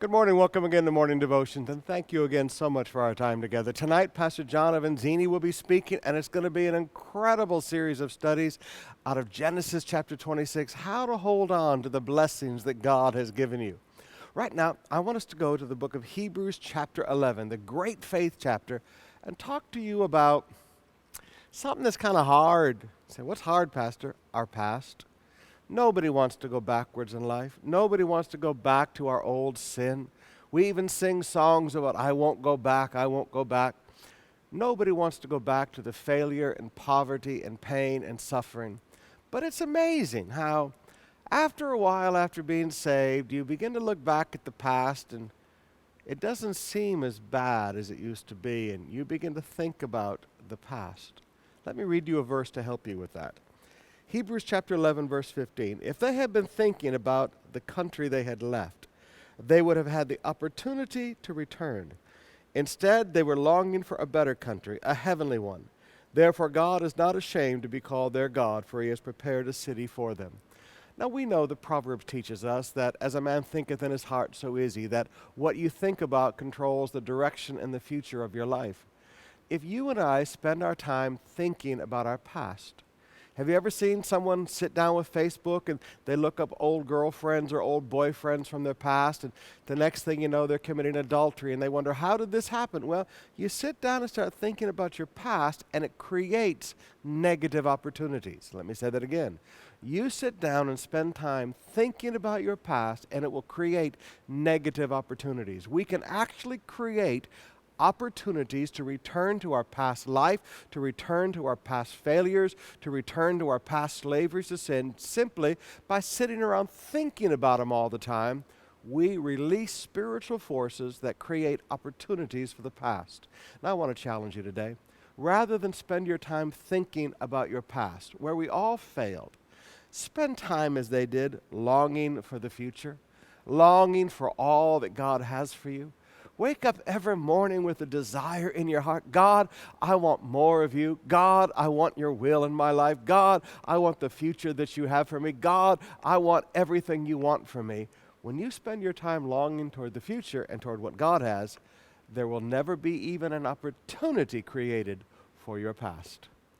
Good morning. Welcome again to Morning Devotions, and thank you again so much for our time together. Tonight, Pastor John Avanzini will be speaking, and it's going to be an incredible series of studies out of Genesis chapter 26, how to hold on to the blessings that God has given you. Right now, I want us to go to the book of Hebrews chapter 11, the great faith chapter, and talk to you about something that's kind of hard. You say, what's hard, Pastor? Our past. Nobody wants to go backwards in life. Nobody wants to go back to our old sin. We even sing songs about, I won't go back, I won't go back. Nobody wants to go back to the failure and poverty and pain and suffering. But it's amazing how after a while, after being saved, you begin to look back at the past and it doesn't seem as bad as it used to be, and you begin to think about the past. Let me read you a verse to help you with that. Hebrews chapter 11, verse 15. If they had been thinking about the country they had left, they would have had the opportunity to return. Instead, they were longing for a better country, a heavenly one. Therefore, God is not ashamed to be called their God, for he has prepared a city for them. Now, we know the Proverbs teaches us that as a man thinketh in his heart, so is he, that what you think about controls the direction and the future of your life. If you and I spend our time thinking about our past, have you ever seen someone sit down with Facebook and they look up old girlfriends or old boyfriends from their past, and the next thing you know, they're committing adultery, and they wonder, how did this happen? Well, you sit down and start thinking about your past, and it creates negative opportunities. Let me say that again. You sit down and spend time thinking about your past, and it will create negative opportunities. We can actually create opportunities to return to our past life, to return to our past failures, to return to our past slaveries to sin, simply by sitting around thinking about them all the time. We release spiritual forces that create opportunities for the past. Now I want to challenge you today. Rather than spend your time thinking about your past, where we all failed, spend time as they did, longing for the future, longing for all that God has for you. Wake up every morning with a desire in your heart. God, I want more of you. God, I want your will in my life. God, I want the future that you have for me. God, I want everything you want for me. When you spend your time longing toward the future and toward what God has, there will never be even an opportunity created for your past.